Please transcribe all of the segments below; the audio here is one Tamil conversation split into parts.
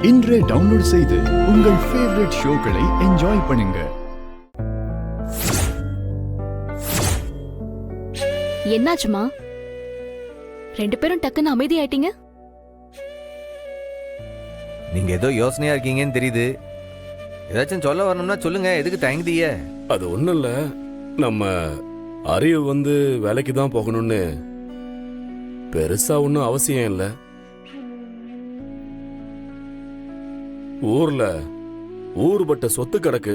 இன்றே டவுன்லோட் செய்து உங்கள் ஃபேவரட் ஷோக்களை என்ஜாய் பண்ணுங்க. என்னாச்சுமா? ரெண்டு பேரும் டக்குன்னு அமைதி ஆயிட்டீங்க. நீங்க ஏதோ யோசனையா இருக்கீங்கன்னு தெரியுது. ஏதாச்சும் சொல்ல வரணும்னா சொல்லுங்க, எதுக்கு தயங்குதீங்க? அது ஒண்ணும் இல்ல, நம்ம அறிவு வேலைக்கு தான் போகணும்னு பெருசா ஒன்றும் அவசியம் இல்லை. ஊர்ல ஊர்பட்ட சொத்து கிடக்கு,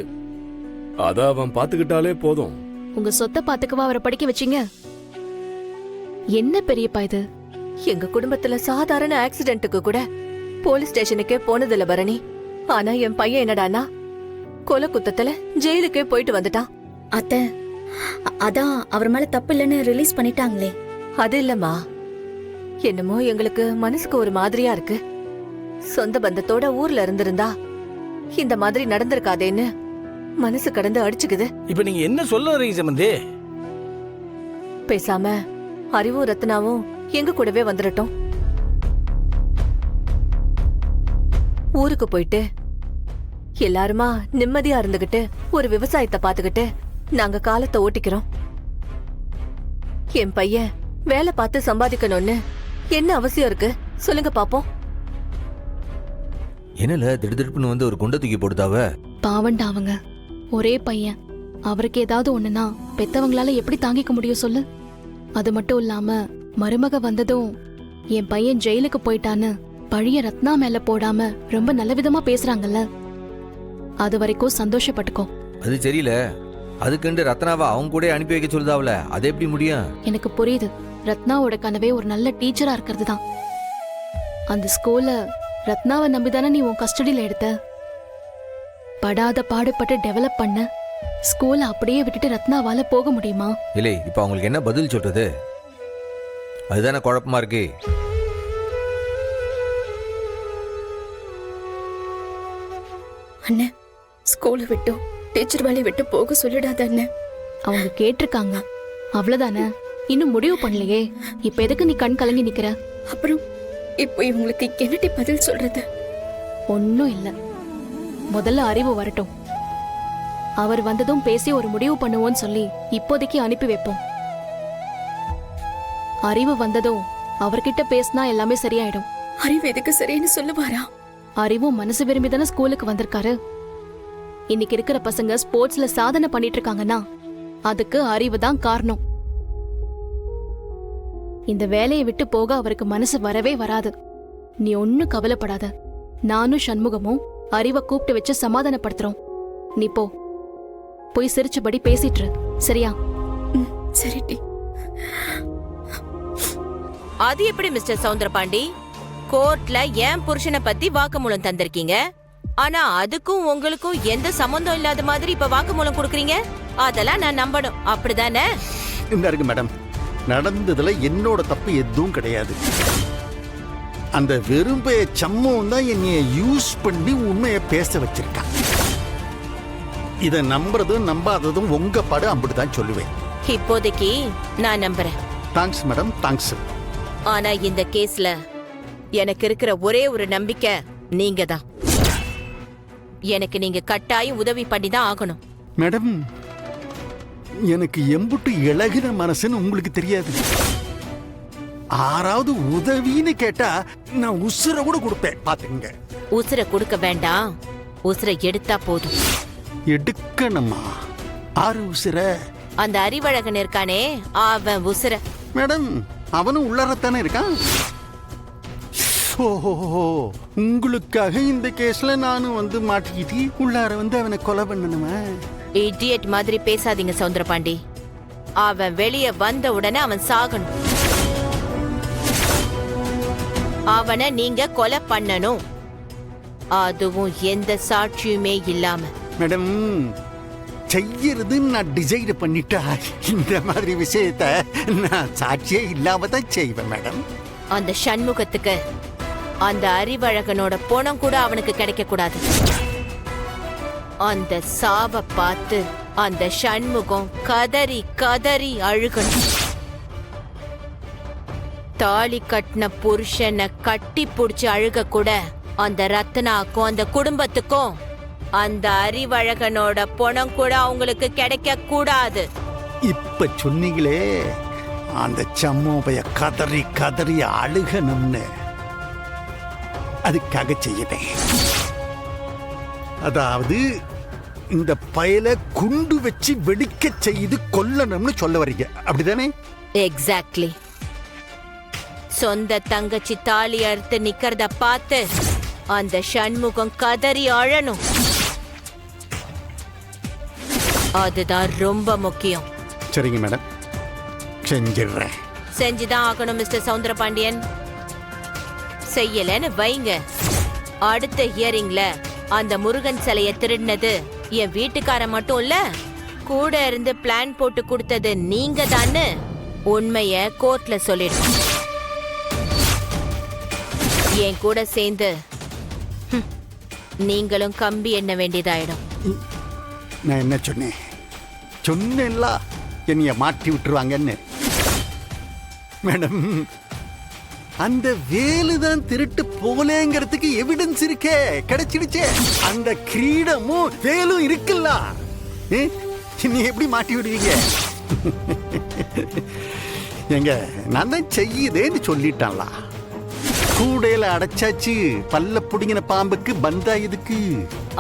அத அவன் பாத்துக்கிட்டாலே போதும். உங்க சொத்தை பாத்துக்கவா அவரை படிக்க வச்சீங்க? என்ன பெரியப்பா இது? எங்க குடும்பத்துல சாதாரண ஆக்சிடென்ட்டுக்கு கூட போலீஸ் ஸ்டேஷனுக்கே போனதில்ல பரணி. ஆனா என் பையன் என்னடானா கொலை குத்தத்துல ஜெயிலுக்கே போயிட்டு வந்துட்டான். அத்தை, அதான் அவர் மேல தப்பு இல்லைன்னு ரிலீஸ் பண்ணிட்டாங்களே. அது இல்லம்மா, என்னமோ எங்களுக்கு மனசுக்கு ஒரு மாதிரியா இருக்கு. சொந்த பந்தத்தோட ஊர்ல இருந்திருந்தா இந்த மாதிரி நடந்திருக்காதேன்னு மனசு கடந்து அடிச்சுக்குது. இப்ப நீங்க என்ன சொல்ல வரீங்க சம்பந்தி? பேசாம அறிவும் ரத்னாவும் எங்க கூடவே வந்துடட்டும். ஊருக்கு போயிட்டு எல்லாருமா நிம்மதியா இருந்துகிட்டு ஒரு விவசாயத்தை பாத்துக்கிட்டு நாங்க காலத்தை ஓட்டிக்கிறோம். என் பையன் வேலை பார்த்து சம்பாதிக்கணும்னு என்ன அவசியம் இருக்கு சொல்லுங்க பாப்போம். என்னல திடுதிடுப்புன்னு ஒரு குண்டை தூக்கி போடுதாவ? பாவண்டா அவங்க, ஒரே பையன். அவருக்கு ஏதாவது ஒண்ணுனா பெத்தவங்களால எப்படி தாங்கிக்க முடியும் சொல்லு? அது மட்டும் இல்லாம மருமக வந்ததும் என் பையன் ஜெயிலுக்கு போயிட்டான்னு பழைய ரத்னா மேல போடாம ரொம்ப நல்ல விதமா பேசுறாங்கல்ல, அது வரைக்கும் சந்தோஷப்பட்டுக்கோ. அது சரியில்ல, அதுக்குண்டு ரத்னாவை அவங்க கூட அனுப்பி வைக்க சொல்லுதாவல, அது எப்படி முடியும்? எனக்கு புரியுது. ரத்னாவோட கனவே ஒரு நல்ல டீச்சரா இருக்கிறது தான். அந்த ஸ்கூல்ல ரத்னாவை நம்பிதானே நீ உன் கஸ்டடியில எடுத்த. படாத பாடுபட்டு டெவலப் பண்ண ஸ்கூலை அப்படியே விட்டுட்டு ரத்னாவால போக முடியுமா? இல்லை, இப்ப அவங்களுக்கு என்ன பதில் சொல்றது? அதுதானே குழப்பமா இருக்கு. அண்ணே, ஸ்கூலை விட்டும் டீச்சர் வேலையை விட்டு போக சொல்லிடாத அண்ணே. அவங்க கேட்டிருக்காங்க, அவ்வளவுதானே. இன்னும் முடிவு பண்ணலையே. இப்ப எதுக்கு நீ கண் கலங்கி நிக்கிற? அப்புறம் இப்போ இவங்களுக்கு என்னடி பதில் சொல்றது? ஒன்னும் இல்ல, முதல்ல அறிவு வரட்டும். அவர் வந்ததும் பேசி ஒரு முடிவு பண்ணுவோன்னு சொல்லி இப்போதைக்கு அனுப்பி வைப்போம். அறிவு வந்ததும் அவர்கிட்ட பேசினா எல்லாமே சரியாயிடும். அறிவு எதுக்கு சரின்னு சொல்லுவாரா? அறிவும் மனசு விரும்பி தானே ஸ்கூலுக்கு வந்திருக்காரு. இன்னைக்கு இருக்கிற பசங்க ஸ்போர்ட்ஸ்ல சாதனை பண்ணிட்டு இருக்காங்கன்னா அதுக்கு அறிவு தான் காரணம். இந்த வேலையை விட்டு போக அவருக்கு மனசு வரவே வராது. நீ ஒன்னும் கவலைப்படாத. நானும் சண்முகமும் அறிவை கூப்பிட்டு வச்சு சமாதானப்படுத்துறோம். நீ போய் சிரிச்சபடி பேசிட்டு சரியா? சரிடி. அது எப்படி மிஸ்டர் சவுந்தரபாண்டி, கோர்ட்ல என் புருஷனை பத்தி வாக்குமூலம் தந்திருக்கீங்க, ஆனா அதுக்கும் உங்களுக்கும் எந்த சம்பந்தம் இல்லாத மாதிரி இப்ப வாக்குமூலம் கொடுக்கறீங்க? அதெல்லாம் நான் நம்பணும், அப்படிதானே? இந்த இருக்கு மேடம், நடந்ததுல என்னோட தப்பு எதுவும் கிடையாது. அந்த வெறும்பைய சம்மம் தான் என்னைய யூஸ் பண்ணி உண்மையை பேச வச்சிருக்கான். இத நம்புறதும் நம்பாததும் உங்க படம், அப்படிதான் சொல்லுவேன். இப்போதைக்கு நான் நம்புறேன். Thanks madam, thanks. ஆனா இந்த கேஸ்ல எனக்கு இருக்கிற ஒரே ஒரு நம்பிக்கை நீங்க தான். எனக்கு நீங்க கட்டாயம் உதவி பண்ணி தான் ஆகணும். மேடம், எனக்கு எம்புட்டு இழகின மனசுன்னு உங்களுக்கு தெரியாது. ஆறாவது உதவின்னு கேட்டா நான் உசுர கூட கொடுப்பேன், பாத்துங்க. உசுர கொடுக்க வேண்டாம், உசுர எடுத்தா போதும். எடுக்கணுமா? ஆறு உசுர? அந்த அறிவழகன் இருக்கானே, அவன் உசுர. மேடம், அவனும் உள்ளறத்தானே இருக்கான். ஓஹோ, உங்களுக்காக இந்த கேஸ்ல நானும் மாட்டிக்கிட்டு உள்ளார அவனை கொலை பண்ணணுமா? இடியட் மாதிரி பேசாதீங்க சவுந்தரபாண்டி. அவன் வெளியே வந்த உடனே அவன் சாகணும். அவனை நீங்க கொலை பண்ணணும், அதுவும் எந்த சாட்சியுமே இல்லாம. மேடம், செய்யறது நான் டிசைட் பண்ணிட்டா இந்த மாதிரி விஷயத்த நான் சாட்சியே இல்லாம தான் செய்வேன் மேடம். அந்த சண்முகத்துக்கு அந்த அறிவழகனோட பணம் கூட அவனுக்கு கிடைக்க கூடாது. அந்த சாவ பார்த்து அந்த சண்முகம் கதறி கதறி அழுகணும். தாலி கட்டின புருஷனை கட்டி புடிச்சு அழுக கூட அந்த ரத்னாக்கும் அந்த குடும்பத்துக்கும் அந்த அறிவழகனோட பணம் கூட அவங்களுக்கு கிடைக்க கூடாது. இப்ப சொன்னீங்களே அந்த சம்மோபைய கதறி கதறி அழுகணும்னு, அதுக்காக செய்யறேன். அதாவது இந்த பயலை குண்டு வச்சு வெடிக்க செய்து கொல்லணும்னு சொல்ல வரீங்க, அப்படிதானே? எக்ஸாக்ட்லி. சொந்த தங்கச்சி தாலி அறுத்து நிக்கிறத பார்த்து அந்த சண்முகம் கதறி அழணும். அதுதான் ரொம்ப முக்கியம். சரிங்க மேடம், செஞ்சிடுறேன். செஞ்சுதான் ஆகணும் மிஸ்டர் சவுந்தரபாண்டியன். செய்யலன்னு வைங்க, அடுத்த ஹியரிங்ல அந்த முருகன் சிலைய திருடினது என் வீட்டுக்கார மட்டும் இல்ல, கூட இருந்து பிளான் போட்டு கொடுத்தது நீங்க தான்னு உண்மைய கோர்ட்ல சொல்லிடுவோம். என் கூட சேர்ந்து நீங்களும் கம்பி எண்ண வேண்டியதாயிடும். நான் என்ன சொன்னேன்? சொன்னேன்ல என்னைய மாட்டி விட்டுருவாங்கன்னு. மேடம், அந்த வேலுதான் திருட்டு போலேங்கிறதுக்கு எவிடன்ஸ் இருக்கே, கிடைச்சிடுச்சே. அந்த கிரீடமும் வேலும் இருக்குல்ல, நீ எப்படி மாட்டி விடுவீங்க? எங்க நான் தான் செய்யுதேன்னு சொல்லிட்டான்ல. கூடையில அடைச்சாச்சு, பல்ல புடிங்கின பாம்புக்கு பந்தா எதுக்கு?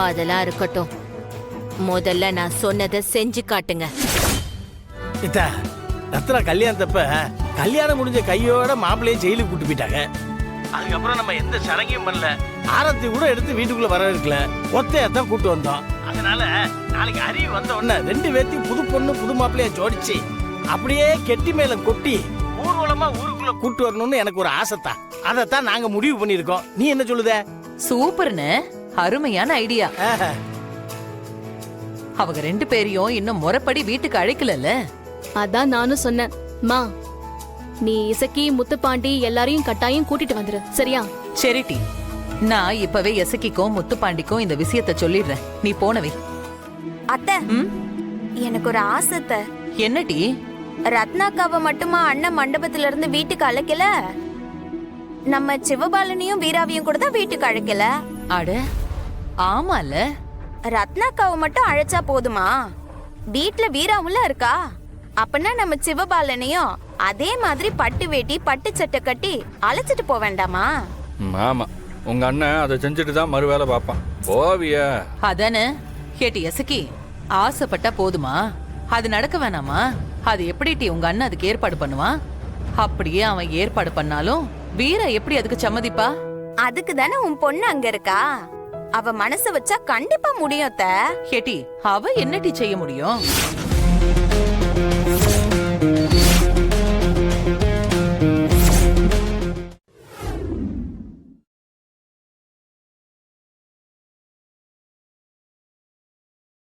அதெல்லாம் இருக்கட்டும், முதல்ல நான் சொன்னதை செஞ்சு காட்டுங்க. இத்தா, ரத்னா கல்யாணத்தப்ப கல்யாணம் முடிஞ்ச கையோட மாப்பிள்ளையும் ஜெயிலுக்கு கூட்டு போயிட்டாங்க. அதுக்கப்புறம் நம்ம எந்த சடங்கையும் பண்ணல, ஆரத்தி கூட எடுத்து வீட்டுக்குள்ள வர இருக்கல, ஒத்தையத்தான் கூட்டு வந்தோம். அதனால நாளைக்கு அறிவு வந்த உடனே 2 பேர்த்தையும் புது பொண்ணு புது மாப்பிள்ளைய ஜோடிச்சு அப்படியே கெட்டி மேல கொட்டி ஊர்வலமா ஊருக்குள்ள கூட்டு வரணும்னு எனக்கு ஒரு ஆசைத்தான். அதைத்தான் நாங்க முடிவு பண்ணிருக்கோம். நீ என்ன சொல்லுத? சூப்பர்னு, அருமையான ஐடியா. அவங்க 2 பேரையும் இன்னும் முறைப்படி வீட்டுக்கு அழைக்கலல்ல. அதான் நானும் சொன்னேன். மா, நீ இசக்கி முத்துப்பாண்டி எல்லாரையும் கட்டாயம் கூட்டிட்டு வந்துரு, சரியா? சரிட்டி, நான் இப்பவே எசக்கிக்கும் முத்துப்பாண்டிக்கும் இந்த விஷயத்த சொல்லிடுறேன். நீ போனவே. அத்தை, எனக்கு ஒரு ஆசை. என்னடி? ரத்னாக்காவை மட்டுமா அண்ணன் மண்டபத்துல இருந்து வீட்டுக்கு அழைக்கல? நம்ம சிவபாலனையும் வீராவையும் கூட தான் வீட்டுக்கு அழைக்கல. அட ஆமால. ரத்னாக்காவை மட்டும் அழைச்சா போதுமா? வீட்ல வீராவுல இருக்கா. அப்பனா நம்ம சிவபாலனையும் அதே மாதிரி பட்டு வேட்டி பட்டு சட்டை கட்டி அழைச்சிட்டு போக வேண்டாமா? ஆமா, உங்க அண்ணன் அதை செஞ்சுட்டு தான் மறு வேலை பார்ப்பான். ஓவியா அதானே கேட்டி எசக்கி, ஆசைப்பட்டா போதுமா? அது நடக்க வேணாமா? அது எப்படி உங்க அண்ணன் அதுக்கு ஏற்பாடு பண்ணுவான்? அப்படியே அவன் ஏற்பாடு பண்ணாலும் வீரா எப்படி அதுக்கு சம்மதிப்பா? அதுக்கு தானே உன் பொண்ணு அங்க இருக்கா. அவ மனசு வச்சா கண்டிப்பா முடியும். கேட்டி, அவ என்னடி செய்ய முடியும்?